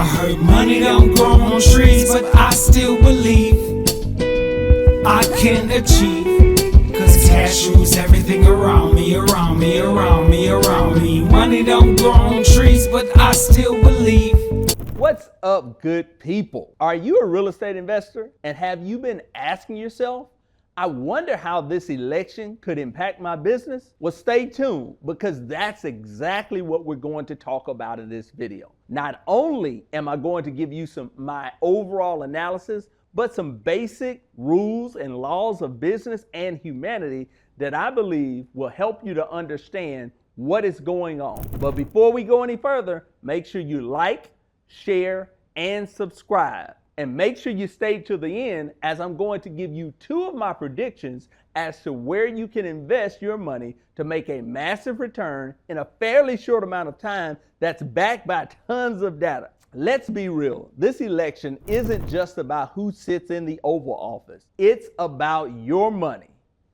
I heard money don't grow on trees, but I still believe I can achieve. Cause cash rules everything around me, around me, around me, around me. Money don't grow on trees, but I still believe. What's up, good people? Are you a real estate investor? And have you been asking yourself, I wonder how this election could impact my business? Well, stay tuned, because that's exactly what we're going to talk about in this video. Not only am I going to give you my overall analysis, but some basic rules and laws of business and humanity that I believe will help you to understand what is going on. But before we go any further, make sure you like, share, and subscribe. And make sure you stay to the end, as I'm going to give you two of my predictions as to where you can invest your money to make a massive return in a fairly short amount of time that's backed by tons of data. Let's be real. This election isn't just about who sits in the Oval Office. It's about your money,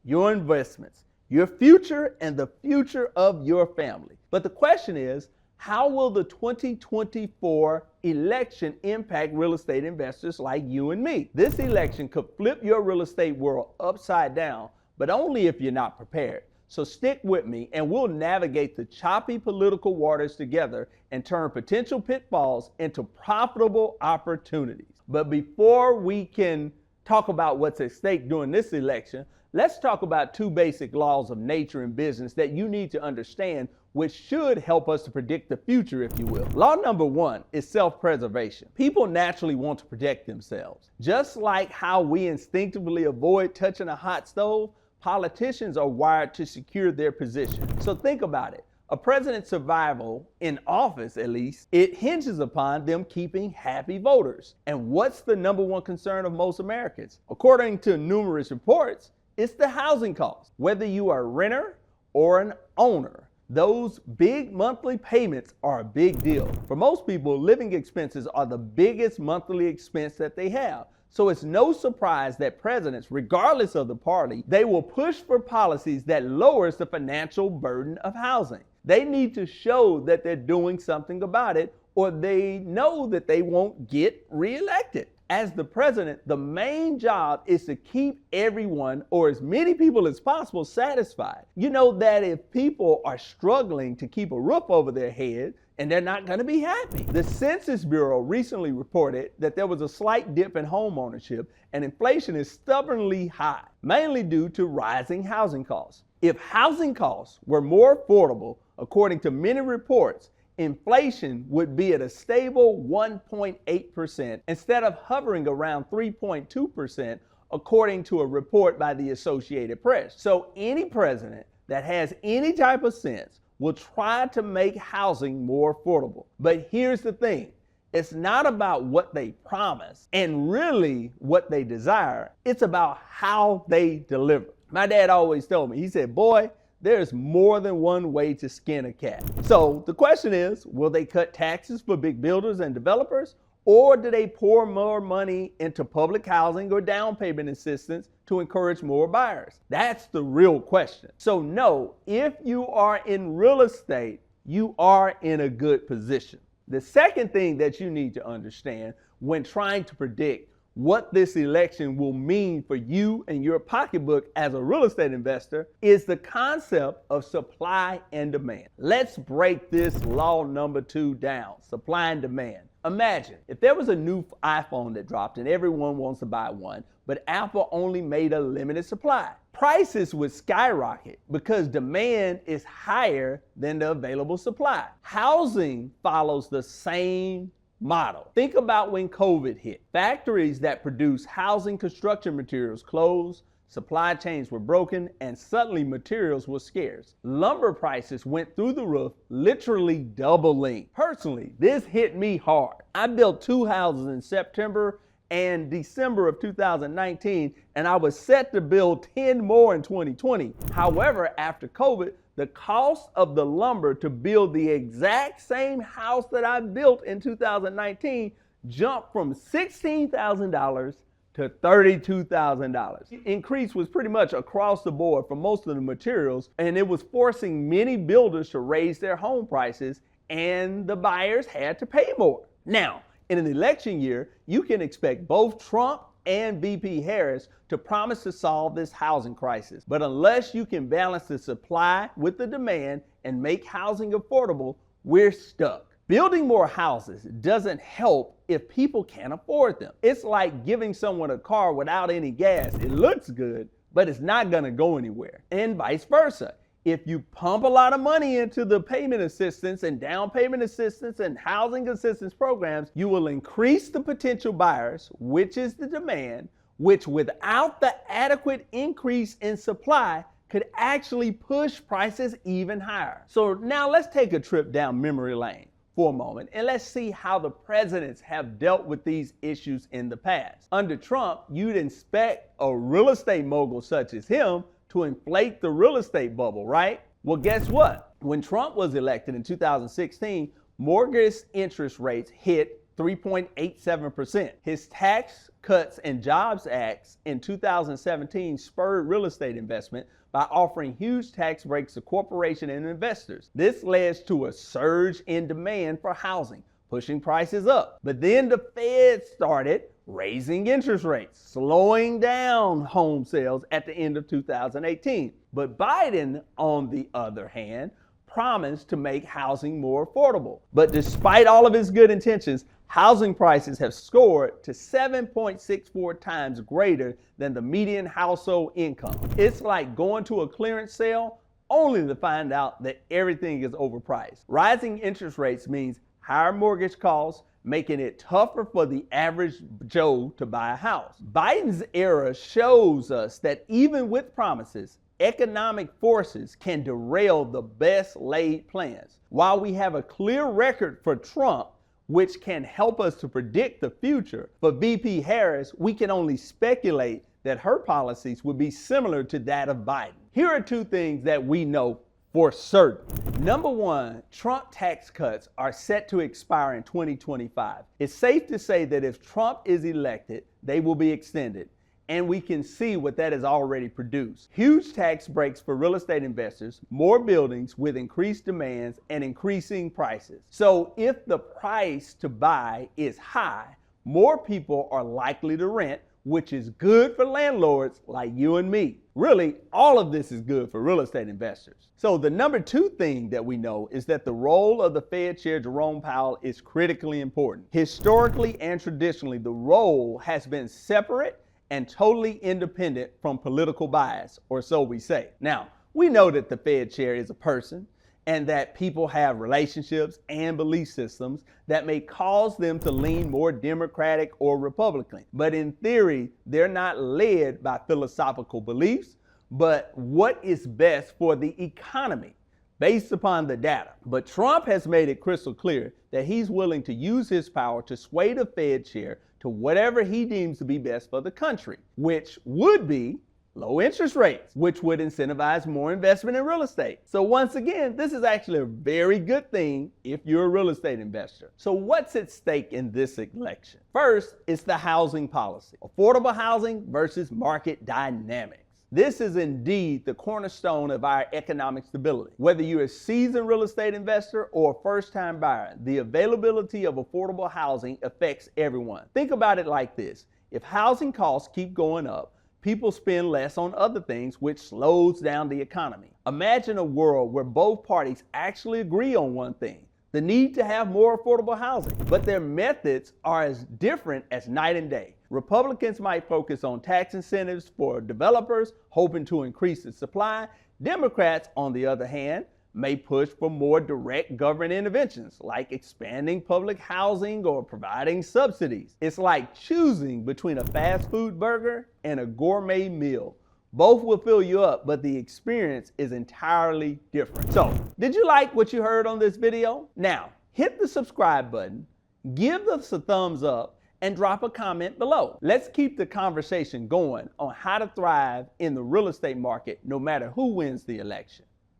your investments, your future, and the future of your family. But the question is, how will the 2024 election impact real estate investors like you and me? This election could flip your real estate world upside down, but only if you're not prepared. So stick with me and we'll navigate the choppy political waters together and turn potential pitfalls into profitable opportunities. But before we can talk about what's at stake during this election, let's talk about two basic laws of nature and business that you need to understand, which should help us to predict the future, if you will. Law number one is self-preservation. People naturally want to protect themselves. Just like how we instinctively avoid touching a hot stove, politicians are wired to secure their position. So think about it. A president's survival, in office at least, it hinges upon them keeping happy voters. And what's the number one concern of most Americans? According to numerous reports, it's the housing cost. Whether you are a renter or an owner, those big monthly payments are a big deal. For most people, living expenses are the biggest monthly expense that they have. So it's no surprise that presidents, regardless of the party, they will push for policies that lowers the financial burden of housing. They need to show that they're doing something about it, or they know that they won't get reelected. As the president, the main job is to keep everyone, or as many people as possible, satisfied. You know that if people are struggling to keep a roof over their head, and they're not going to be happy. The Census Bureau recently reported that there was a slight dip in home ownership, and inflation is stubbornly high, mainly due to rising housing costs. If housing costs were more affordable, according to many reports, inflation would be at a stable 1.8% instead of hovering around 3.2%, according to a report by the Associated Press. So any president that has any type of sense will try to make housing more affordable. But here's the thing. It's not about what they promise and really what they desire. It's about how they deliver. My dad always told me, he said, boy, there's more than one way to skin a cat. So the question is, will they cut taxes for big builders and developers? Or do they pour more money into public housing or down payment assistance to encourage more buyers? That's the real question. So no, if you are in real estate, you are in a good position. The second thing that you need to understand when trying to predict what this election will mean for you and your pocketbook as a real estate investor is the concept of supply and demand. Let's break this law number two down, supply and demand. Imagine if there was a new iPhone that dropped and everyone wants to buy one, but Apple only made a limited supply. Prices would skyrocket because demand is higher than the available supply. Housing follows the same model. Think about when COVID hit. Factories that produce housing construction materials closed, supply chains were broken, and suddenly materials were scarce. Lumber prices went through the roof, literally doubling. Personally, this hit me hard. I built 2 houses in September and December of 2019, and I was set to build 10 more in 2020. However, after COVID, the cost of the lumber to build the exact same house that I built in 2019 jumped from $16,000 to $32,000. The increase was pretty much across the board for most of the materials, and it was forcing many builders to raise their home prices, and the buyers had to pay more. Now, In an election year, you can expect both Trump and VP Harris to promise to solve this housing crisis. But unless you can balance the supply with the demand and make housing affordable, we're stuck. Building more houses doesn't help if people can't afford them. It's like giving someone a car without any gas. It looks good, but it's not gonna go anywhere. And vice versa. If you pump a lot of money into the payment assistance and down payment assistance and housing assistance programs, you will increase the potential buyers, which is the demand, which without the adequate increase in supply could actually push prices even higher. So now let's take a trip down memory lane for a moment, and let's see how the presidents have dealt with these issues in the past. Under Trump, you'd expect a real estate mogul such as him to inflate the real estate bubble, right? Well, guess what? When Trump was elected in 2016, mortgage interest rates hit 3.87%. His Tax Cuts and Jobs Acts in 2017 spurred real estate investment by offering huge tax breaks to corporations and investors. This led to a surge in demand for housing, pushing prices up. But then the Fed started raising interest rates, slowing down home sales at the end of 2018. But Biden, on the other hand, promised to make housing more affordable. But despite all of his good intentions, housing prices have soared to 7.64 times greater than the median household income. It's like going to a clearance sale only to find out that everything is overpriced. Rising interest rates means higher mortgage costs, making it tougher for the average Joe to buy a house. Biden's era shows us that even with promises, economic forces can derail the best laid plans. While we have a clear record for Trump, which can help us to predict the future, for VP Harris, we can only speculate that her policies would be similar to that of Biden. Here are two things that we know for certain. Number one, Trump tax cuts are set to expire in 2025. It's safe to say that if Trump is elected, they will be extended. And we can see what that has already produced. Huge tax breaks for real estate investors, more buildings with increased demands and increasing prices. So if the price to buy is high, more people are likely to rent, which is good for landlords like you and me. Really, all of this is good for real estate investors. So the number two thing that we know is that the role of the Fed Chair Jerome Powell is critically important. Historically and traditionally, the role has been separate and totally independent from political bias, or so we say. Now, we know that the Fed Chair is a person and that people have relationships and belief systems that may cause them to lean more Democratic or Republican. But in theory, they're not led by philosophical beliefs, but what is best for the economy based upon the data. But Trump has made it crystal clear that he's willing to use his power to sway the Fed Chair to whatever he deems to be best for the country, which would be low interest rates, which would incentivize more investment in real estate. So once again, this is actually a very good thing if you're a real estate investor. So what's at stake in this election? First, it's the housing policy. Affordable housing versus market dynamics. This is indeed the cornerstone of our economic stability. Whether you're a seasoned real estate investor or a first-time buyer, the availability of affordable housing affects everyone. Think about it like this. If housing costs keep going up, people spend less on other things, which slows down the economy. Imagine a world where both parties actually agree on one thing, the need to have more affordable housing, but their methods are as different as night and day. Republicans might focus on tax incentives for developers, hoping to increase the supply. Democrats, on the other hand, may push for more direct government interventions, like expanding public housing or providing subsidies. It's like choosing between a fast food burger and a gourmet meal. Both will fill you up, but the experience is entirely different. So, did you like what you heard on this video? Now, hit the subscribe button, give us a thumbs up, and drop a comment below. Let's keep the conversation going on how to thrive in the real estate market no matter who wins the election.